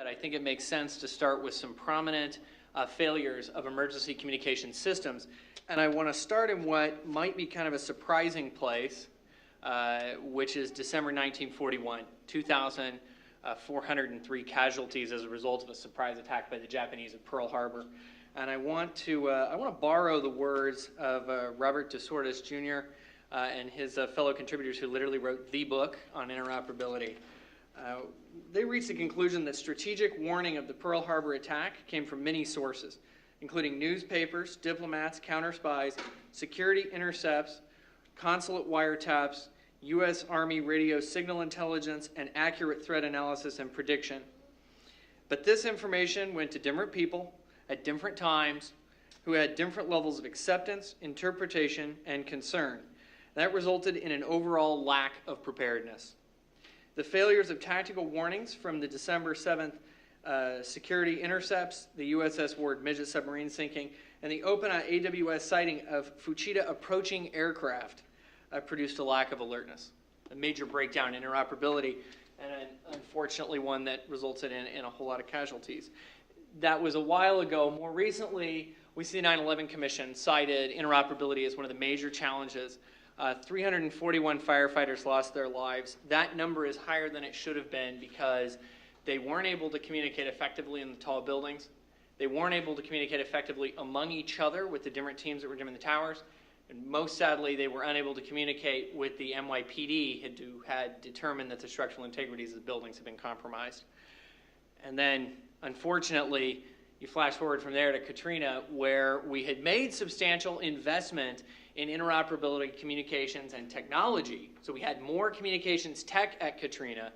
I think it makes sense to start with some prominent failures of emergency communication systems. And I want to start in what might be kind of a surprising place, which is December 1941, 2,403 casualties as a result of a surprise attack by the Japanese at Pearl Harbor. And I want to borrow the words of Robert DeSortis Jr. And his fellow contributors who literally wrote the book on interoperability. They reached the conclusion that strategic warning of the Pearl Harbor attack came from many sources, including newspapers, diplomats, counter spies, security intercepts, consulate wiretaps, U.S. Army radio signal intelligence, and accurate threat analysis and prediction. But this information went to different people at different times who had different levels of acceptance, interpretation, and concern. That resulted in an overall lack of preparedness. The failures of tactical warnings from the December 7th security intercepts, the USS Ward Midget submarine sinking, and the open AWS sighting of Fuchida approaching aircraft produced a lack of alertness, a major breakdown in interoperability, and unfortunately one that resulted in a whole lot of casualties. That was a while ago. More recently, we see the 9/11 Commission cited interoperability as one of the major challenges. 341 firefighters lost their lives. That number is higher than it should have been because they weren't able to communicate effectively in the tall buildings. They weren't able to communicate effectively among each other with the different teams that were in the towers. And most sadly, they were unable to communicate with the NYPD who had determined that the structural integrities of the buildings had been compromised. And then, unfortunately, you flash forward from there to Katrina, where we had made substantial investment in interoperability, communications, and technology. So we had more communications tech at Katrina,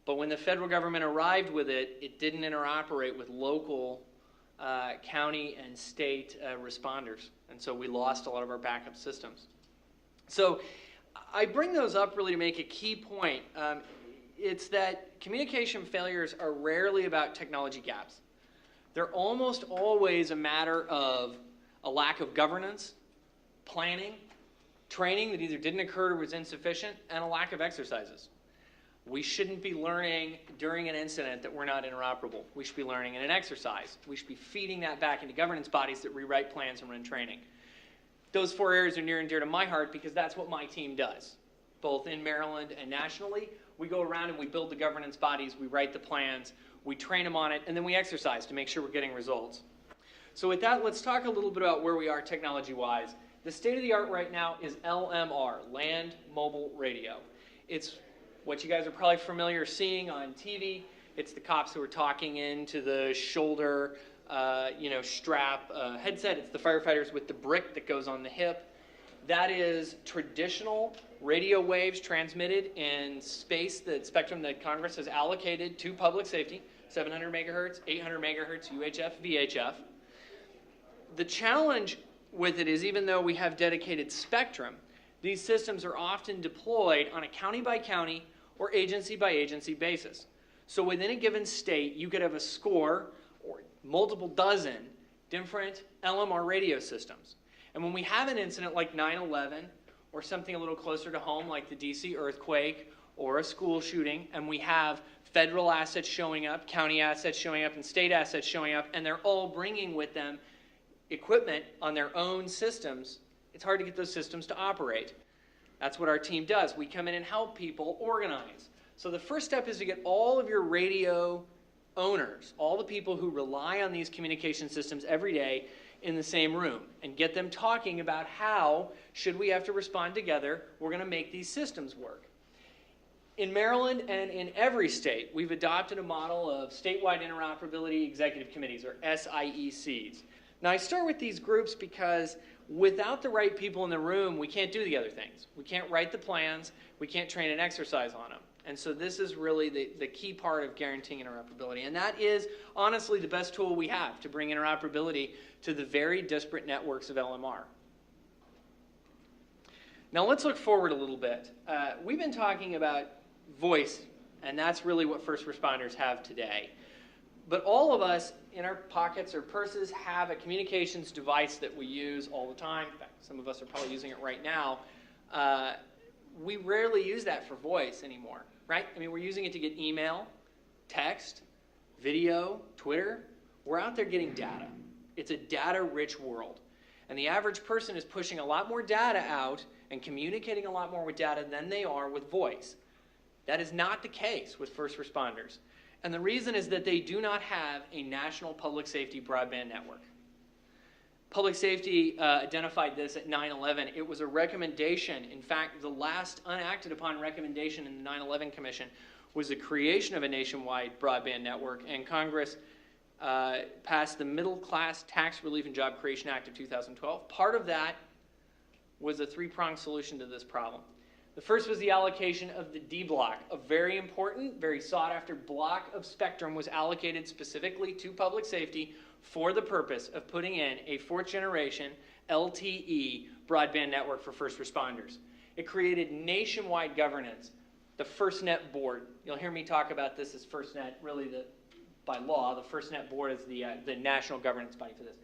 but when the federal government arrived with it, it didn't interoperate with local county and state responders. And so we lost a lot of our backup systems. So I bring those up really to make a key point. It's that communication failures are rarely about technology gaps. They're almost always a matter of a lack of governance, planning, training that either didn't occur or was insufficient, and a lack of exercises. We shouldn't be learning during an incident that we're not interoperable. We should be learning in an exercise. We should be feeding that back into governance bodies that rewrite plans and run training. Those four areas are near and dear to my heart because that's what my team does, both in Maryland and nationally. We go around and we build the governance bodies, we write the plans, we train them on it, and then we exercise to make sure we're getting results. So with that, let's talk a little bit about where we are technology-wise. The state of the art right now is LMR, Land Mobile Radio. It's what you guys are probably familiar seeing on TV. It's the cops who are talking into the shoulder, strap headset. It's the firefighters with the brick that goes on the hip. That is traditional radio waves transmitted in space, the spectrum that Congress has allocated to public safety, 700 megahertz, 800 megahertz, UHF, VHF. The challenge with it is even though we have dedicated spectrum, these systems are often deployed on a county-by-county or agency-by-agency basis. So within a given state, you could have a score or multiple dozen different LMR radio systems. And when we have an incident like 9/11 or something a little closer to home like the DC earthquake or a school shooting, and we have federal assets showing up, county assets showing up, and state assets showing up, and they're all bringing with them equipment on their own systems, it's hard to get those systems to operate. That's what our team does. We come in and help people organize. So the first step is to get all of your radio owners, all the people who rely on these communication systems every day in the same room and get them talking about how, should we have to respond together, we're going to make these systems work. In Maryland and in every state, we've adopted a model of statewide interoperability executive committees, or SIECs. Now, I start with these groups because without the right people in the room, we can't do the other things. We can't write the plans. We can't train and exercise on them. And so this is really the key part of guaranteeing interoperability. And that is, honestly, the best tool we have to bring interoperability to the very disparate networks of LMR. Now, let's look forward a little bit. We've been talking about voice, and that's really what first responders have today. But all of us in our pockets or purses have a communications device that we use all the time. In fact, some of us are probably using it right now. We rarely use that for voice anymore, right? I mean, we're using it to get email, text, video, Twitter, we're out there getting data. It's a data-rich world. And the average person is pushing a lot more data out and communicating a lot more with data than they are with voice. That is not the case with first responders. And the reason is that they do not have a national public safety broadband network. Public safety identified this at 9/11. It was a recommendation. In fact, the last unacted upon recommendation in the 9/11 Commission was the creation of a nationwide broadband network, and Congress passed the Middle Class Tax Relief and Job Creation Act of 2012. Part of that was a three-pronged solution to this problem. The first was the allocation of the D block. A very important, very sought-after block of spectrum was allocated specifically to public safety for the purpose of putting in a fourth-generation LTE broadband network for first responders. It created nationwide governance. The FirstNet board, you'll hear me talk about this as FirstNet, really by law, the FirstNet board is the national governance body for this.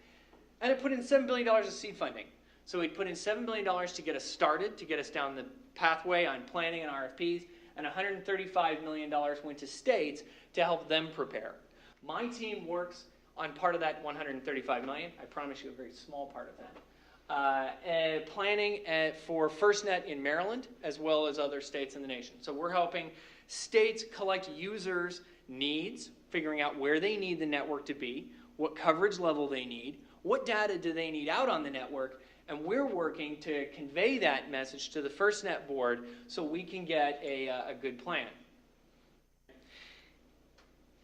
And it put in $7 billion of seed funding. So we put in $7 billion to get us started, to get us down the pathway on planning and RFPs, and $135 million went to states to help them prepare. My team works on part of that $135 million. I promise you a very small part of that. Planning for FirstNet in Maryland, as well as other states in the nation. So we're helping states collect users' needs, figuring out where they need the network to be, what coverage level they need, what data do they need out on the network, and we're working to convey that message to the FirstNet board so we can get a good plan.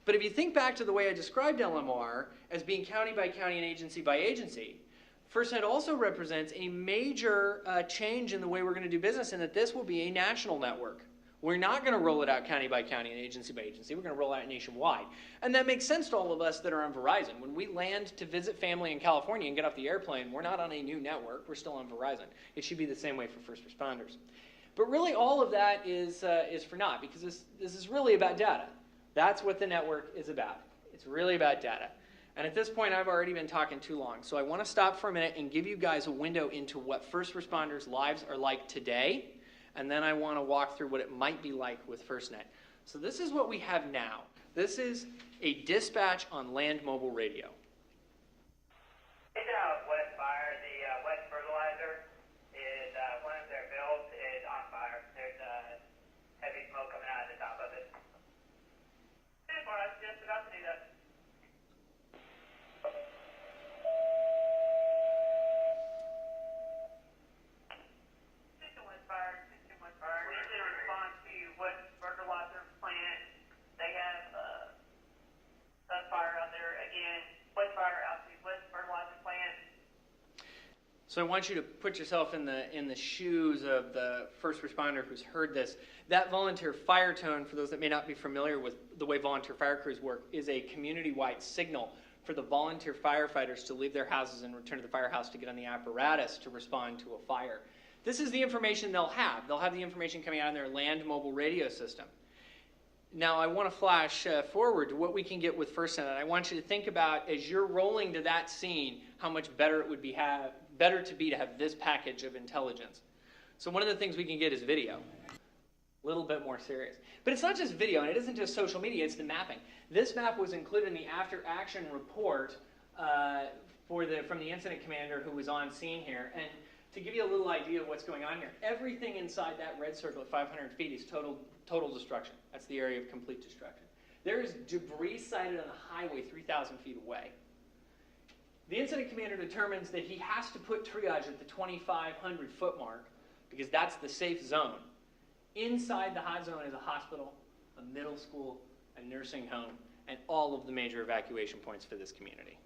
But if you think back to the way I described LMR as being county by county and agency by agency, FirstNet also represents a major change in the way we're going to do business, in that this will be a national network. We're not going to roll it out county by county and agency by agency. We're going to roll it out nationwide. And that makes sense to all of us that are on Verizon. When we land to visit family in California and get off the airplane, we're not on a new network. We're still on Verizon. It should be the same way for first responders. But really all of that is for naught, because this is really about data. That's what the network is about. It's really about data. And at this point, I've already been talking too long. So I want to stop for a minute and give you guys a window into what first responders' lives are like today. And then I want to walk through what it might be like with FirstNet. So this is what we have now. This is a dispatch on land mobile radio. West Fire, the West Fertilizer is one of their builds is on fire. There's heavy smoke coming out of the top of it. I was just about to do that. West Fire. We usually respond to West Fertilizer plant. They have a fire out there again. West Fire out to West Fertilizer plant. So I want you to put yourself in the shoes of the first responder who's heard this. That volunteer fire tone, for those that may not be familiar with the way volunteer fire crews work, is a community-wide signal for the volunteer firefighters to leave their houses and return to the firehouse to get on the apparatus to respond to a fire. This is the information they'll have. They'll have the information coming out on their land mobile radio system. Now I want to flash forward to what we can get with FirstNet. I want you to think about, as you're rolling to that scene, how much better it would be to have this package of intelligence. So one of the things we can get is video. A little bit more serious. But it's not just video, and it isn't just social media, it's the mapping. This map was included in the after-action report from the incident commander who was on scene here. And to give you a little idea of what's going on here, everything inside that red circle at 500 feet is total destruction. That's the area of complete destruction. There is debris sighted on the highway 3,000 feet away. The incident commander determines that he has to put triage at the 2,500 foot mark because that's the safe zone. Inside the hot zone is a hospital, a middle school, a nursing home, and all of the major evacuation points for this community.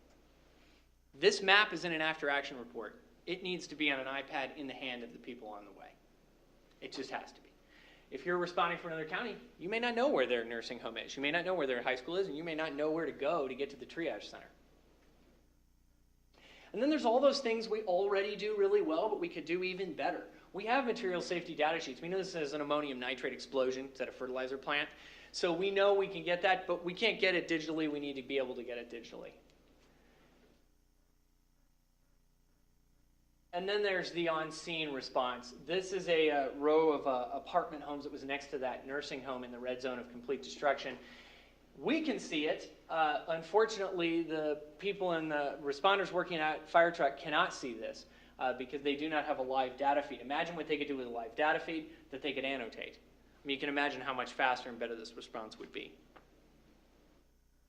This map is in an after-action report. It needs to be on an iPad in the hand of the people on the way. It just has to be. If you're responding for another county, you may not know where their nursing home is. You may not know where their high school is, and you may not know where to go to get to the triage center. And then there's all those things we already do really well, but we could do even better. We have material safety data sheets. We know this is an ammonium nitrate explosion. It's at a fertilizer plant. So we know we can get that, but we can't get it digitally. We need to be able to get it digitally. And then there's the on-scene response. This is a row of apartment homes that was next to that nursing home in the red zone of complete destruction. We can see it. Unfortunately, the people and the responders working at fire truck cannot see this because they do not have a live data feed. Imagine what they could do with a live data feed that they could annotate. I mean, you can imagine how much faster and better this response would be.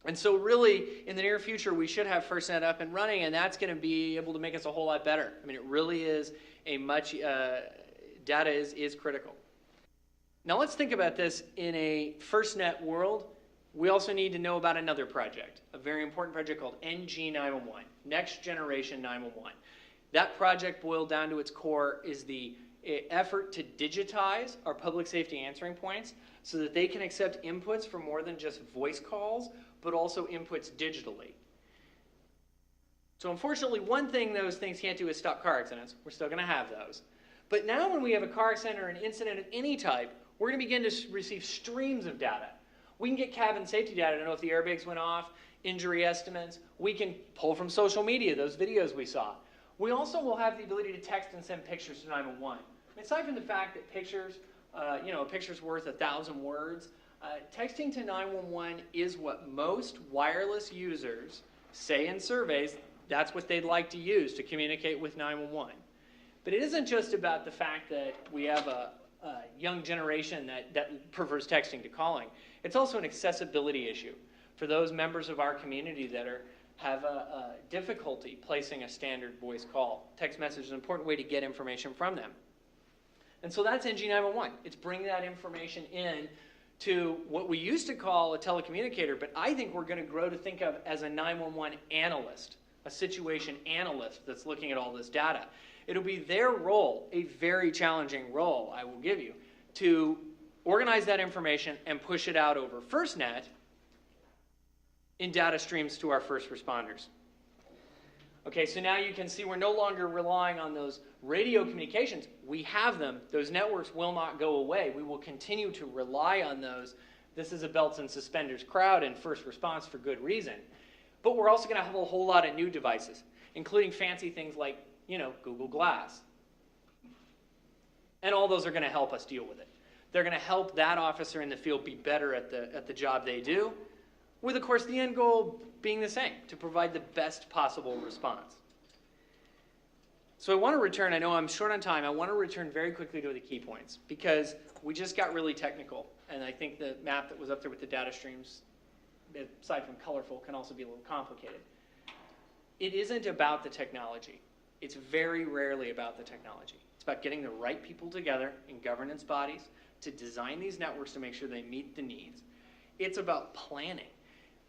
And so really, in the near future, we should have FirstNet up and running, and that's going to be able to make us a whole lot better. I mean, it really is a much, data is critical. Now let's think about this in a FirstNet world. We also need to know about another project, a very important project called NG911, Next Generation 911. That project, boiled down to its core, is the effort to digitize our public safety answering points so that they can accept inputs from more than just voice calls, but also inputs digitally. So unfortunately, one thing those things can't do is stop car accidents. We're still going to have those. But now when we have a car accident or an incident of any type, we're going to begin to receive streams of data. We can get cabin safety data to know if the airbags went off, injury estimates. We can pull from social media, those videos we saw. We also will have the ability to text and send pictures to 911. Aside from the fact that pictures, a picture's worth 1,000 words, texting to 911 is what most wireless users say in surveys that's what they'd like to use to communicate with 911. But it isn't just about the fact that we have a young generation that prefers texting to calling. It's also an accessibility issue for those members of our community that have a difficulty placing a standard voice call. Text message is an important way to get information from them. And so that's NG911. It's bringing that information in to what we used to call a telecommunicator, but I think we're going to grow to think of as a 911 analyst, a situation analyst that's looking at all this data. It'll be their role, a very challenging role, I will give you, to organize that information and push it out over FirstNet in data streams to our first responders. Okay, so now you can see we're no longer relying on those radio communications. We have them. Those networks will not go away. We will continue to rely on those. This is a belts and suspenders crowd in first response for good reason. But we're also going to have a whole lot of new devices, including fancy things like, Google Glass. And all those are going to help us deal with it. They're going to help that officer in the field be better at the job they do, with, of course, the end goal being the same, to provide the best possible response. So I want to return, I know I'm short on time, I want to return very quickly to the key points, because we just got really technical, and I think the map that was up there with the data streams, aside from colorful, can also be a little complicated. It isn't about the technology. It's very rarely about the technology. It's about getting the right people together in governance bodies to design these networks to make sure they meet the needs. It's about planning.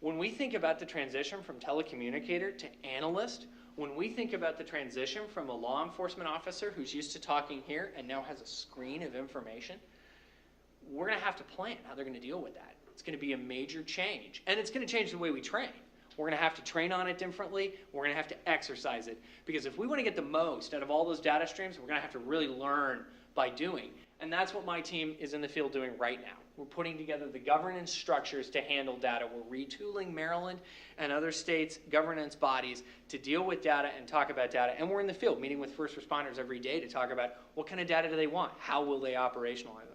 When we think about the transition from telecommunicator to analyst, when we think about the transition from a law enforcement officer who's used to talking here and now has a screen of information, we're going to have to plan how they're going to deal with that. It's going to be a major change, and it's going to change the way we train. We're going to have to train on it differently. We're going to have to exercise it, because if we want to get the most out of all those data streams, we're going to have to really learn by doing. And that's what my team is in the field doing right now. We're putting together the governance structures to handle data. We're retooling Maryland and other states' governance bodies to deal with data and talk about data. And we're in the field meeting with first responders every day to talk about what kind of data do they want? How will they operationalize